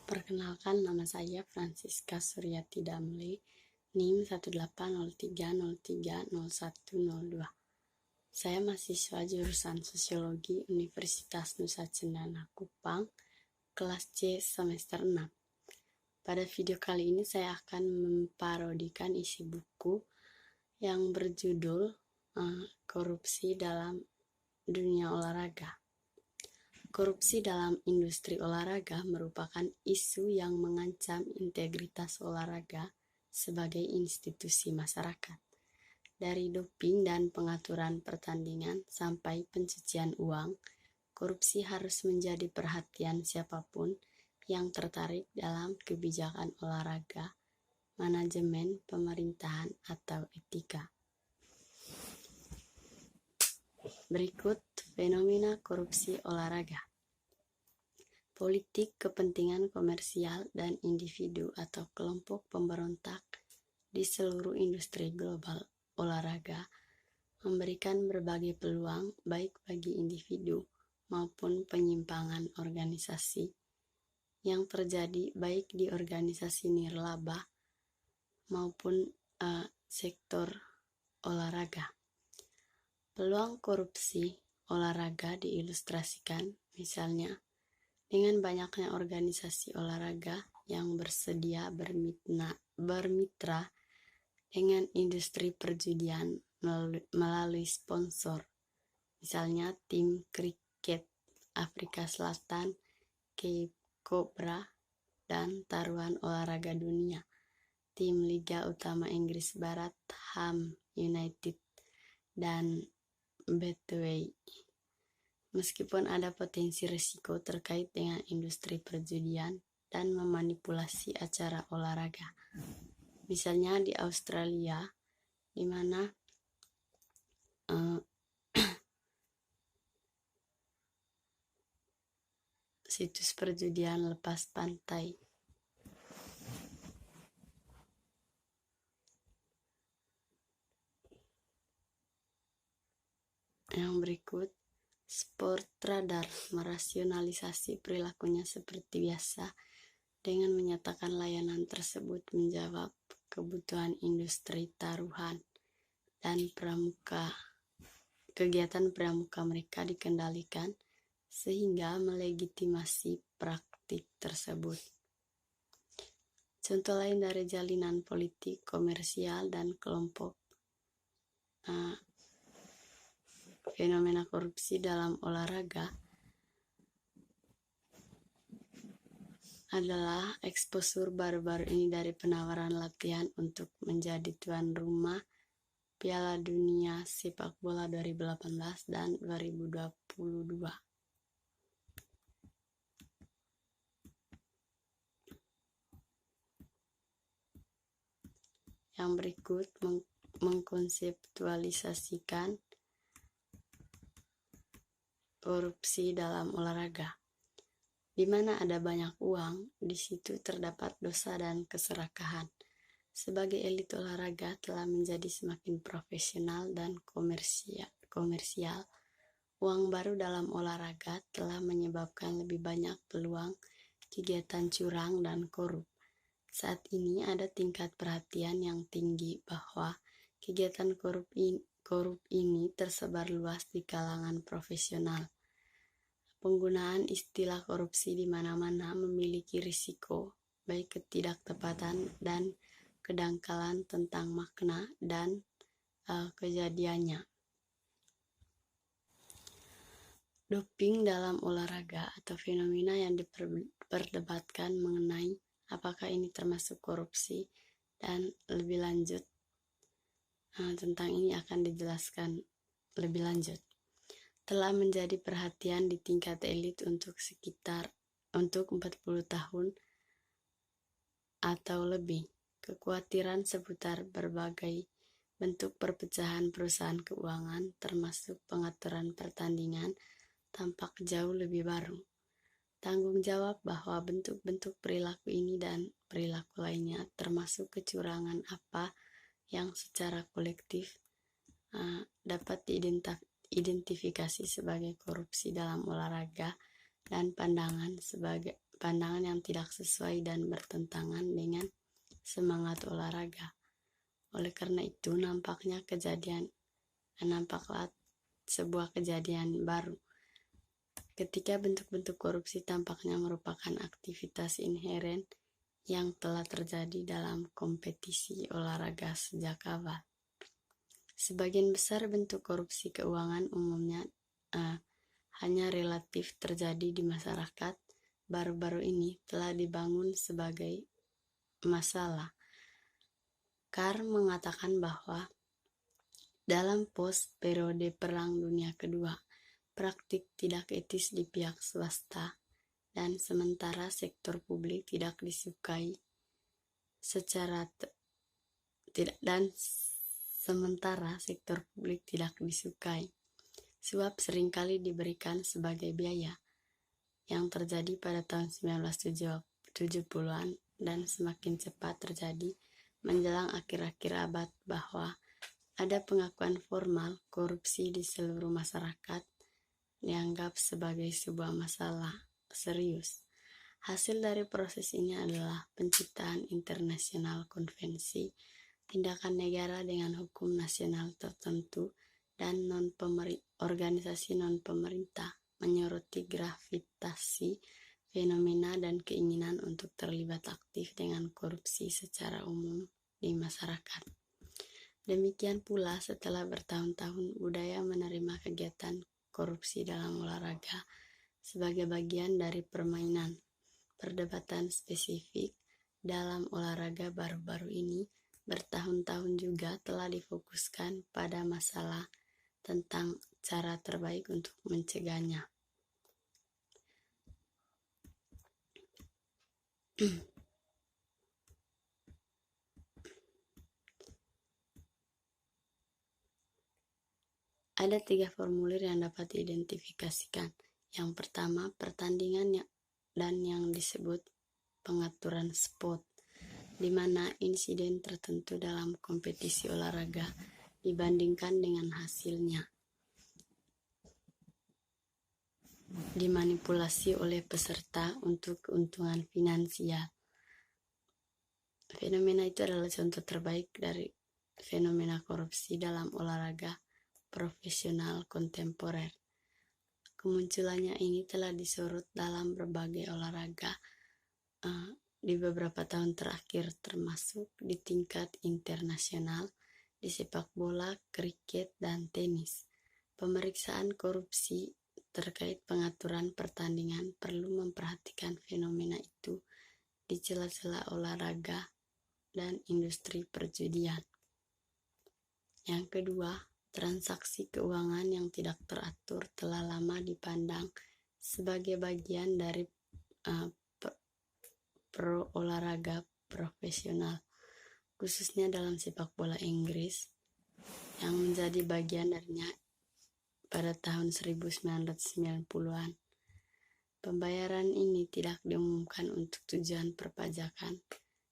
Perkenalkan, nama saya Francisca Suryati Damle, NIM 18030300102. Saya mahasiswa jurusan Sosiologi Universitas Nusa Cendana Kupang, kelas C semester 6. Pada video kali ini saya akan memparodikan isi buku yang berjudul Korupsi dalam Dunia Olahraga. Korupsi dalam industri olahraga merupakan isu yang mengancam integritas olahraga sebagai institusi masyarakat. Dari doping dan pengaturan pertandingan sampai pencucian uang, korupsi harus menjadi perhatian siapapun yang tertarik dalam kebijakan olahraga, manajemen, pemerintahan, atau etika. Berikut fenomena korupsi olahraga. Politik kepentingan komersial dan individu atau kelompok pemberontak di seluruh industri global olahraga memberikan berbagai peluang baik bagi individu maupun penyimpangan organisasi yang terjadi baik di organisasi nirlaba maupun sektor olahraga. Peluang korupsi olahraga diilustrasikan misalnya dengan banyaknya organisasi olahraga yang bersedia bermitra dengan industri perjudian melalui sponsor, misalnya tim kriket Afrika Selatan, Cape Cobra, dan taruhan olahraga dunia, tim Liga Utama Inggris Barat, Ham United, dan Betway. Meskipun ada potensi risiko terkait dengan industri perjudian dan memanipulasi acara olahraga. Misalnya di Australia, di mana situs perjudian lepas pantai. Yang berikut, Sportradar merasionalisasi perilakunya seperti biasa dengan menyatakan layanan tersebut menjawab kebutuhan industri taruhan dan kegiatan pramuka mereka dikendalikan sehingga melegitimasi praktik tersebut. Contoh lain dari jalinan politik, komersial, dan kelompok fenomena korupsi dalam olahraga adalah eksposur baru-baru ini dari penawaran latihan untuk menjadi tuan rumah Piala Dunia Sepak Bola 2018 dan 2022. Yang berikut mengkonseptualisasikan korupsi dalam olahraga. Di mana ada banyak uang, di situ terdapat dosa dan keserakahan. Sebagai elit olahraga telah menjadi semakin profesional dan komersial. Uang baru dalam olahraga telah menyebabkan lebih banyak peluang kegiatan curang dan korup. Saat ini ada tingkat perhatian yang tinggi bahwa kegiatan korup ini tersebar luas di kalangan profesional. Penggunaan istilah korupsi di mana-mana memiliki risiko, baik ketidaktepatan dan kedangkalan tentang makna dan kejadiannya. Doping dalam olahraga atau fenomena yang diperdebatkan mengenai apakah ini termasuk korupsi dan lebih lanjut tentang ini akan dijelaskan lebih lanjut. Telah menjadi perhatian di tingkat elit untuk 40 tahun atau lebih. Kekhawatiran seputar berbagai bentuk perpecahan perusahaan keuangan termasuk pengaturan pertandingan tampak jauh lebih baru. Tanggung jawab bahwa bentuk-bentuk perilaku ini dan perilaku lainnya termasuk kecurangan apa yang secara kolektif dapat diidentifikasi sebagai korupsi dalam olahraga dan pandangan yang tidak sesuai dan bertentangan dengan semangat olahraga. Oleh karena itu, nampaklah sebuah kejadian baru ketika bentuk-bentuk korupsi tampaknya merupakan aktivitas inheren yang telah terjadi dalam kompetisi olahraga sejak awal. Sebagian besar bentuk korupsi keuangan umumnya hanya relatif terjadi di masyarakat. Baru-baru ini telah dibangun sebagai masalah. Carr mengatakan bahwa dalam pos periode Perang Dunia Kedua, praktik tidak etis di pihak swasta dan sementara sektor publik tidak disukai suap seringkali diberikan sebagai biaya yang terjadi pada tahun 1970-an dan semakin cepat terjadi menjelang akhir-akhir abad bahwa ada pengakuan formal korupsi di seluruh masyarakat dianggap sebagai sebuah masalah serius. Hasil dari proses ini adalah penciptaan internasional konvensi tindakan negara dengan hukum nasional tertentu dan organisasi non-pemerintah menyoroti gravitasi fenomena dan keinginan untuk terlibat aktif dengan korupsi secara umum di masyarakat. Demikian pula setelah bertahun-tahun budaya menerima kegiatan korupsi dalam olahraga sebagai bagian dari permainan. Perdebatan spesifik dalam olahraga baru-baru ini bertahun-tahun juga telah difokuskan pada masalah tentang cara terbaik untuk mencegahnya. Ada 3 formulir yang dapat diidentifikasikan. Yang pertama, pertandingan dan yang disebut pengaturan spot, di mana insiden tertentu dalam kompetisi olahraga dibandingkan dengan hasilnya dimanipulasi oleh peserta untuk keuntungan finansial. Fenomena itu adalah contoh terbaik dari fenomena korupsi dalam olahraga profesional kontemporer. Kemunculannya ini telah disorot dalam berbagai olahraga di beberapa tahun terakhir, termasuk di tingkat internasional di sepak bola, kriket, dan tenis. Pemeriksaan korupsi terkait pengaturan pertandingan perlu memperhatikan fenomena itu di celah-celah olahraga dan industri perjudian. Yang kedua, transaksi keuangan yang tidak teratur telah lama dipandang sebagai bagian dari olahraga profesional, khususnya dalam sepak bola Inggris yang menjadi bagian darinya pada tahun 1990-an. Pembayaran ini tidak diumumkan untuk tujuan perpajakan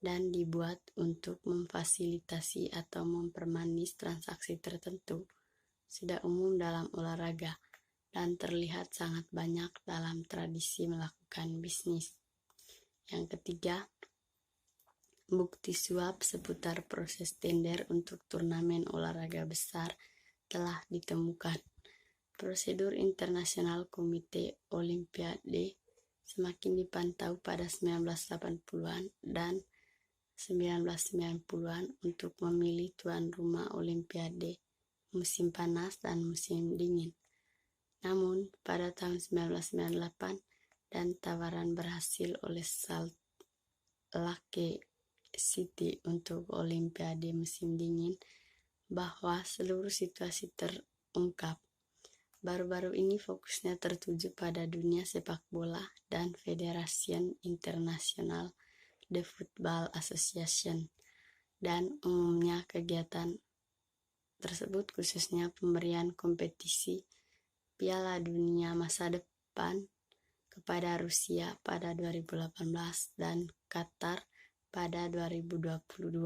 dan dibuat untuk memfasilitasi atau mempermanis transaksi tertentu. Sudah umum dalam olahraga dan terlihat sangat banyak dalam tradisi melakukan bisnis. Yang ketiga, bukti suap seputar proses tender untuk turnamen olahraga besar telah ditemukan. Prosedur internasional Komite Olimpiade semakin dipantau pada 1980-an dan 1990-an untuk memilih tuan rumah Olimpiade musim panas dan musim dingin. Namun, pada tahun 1998 dan tawaran berhasil oleh Salt Lake City untuk Olimpiade musim dingin bahwa seluruh situasi terungkap. Baru-baru ini fokusnya tertuju pada dunia sepak bola dan Federation International The Football Association, dan umumnya kegiatan tersebut khususnya pemberian kompetisi Piala Dunia masa depan kepada Rusia pada 2018 dan Qatar pada 2022.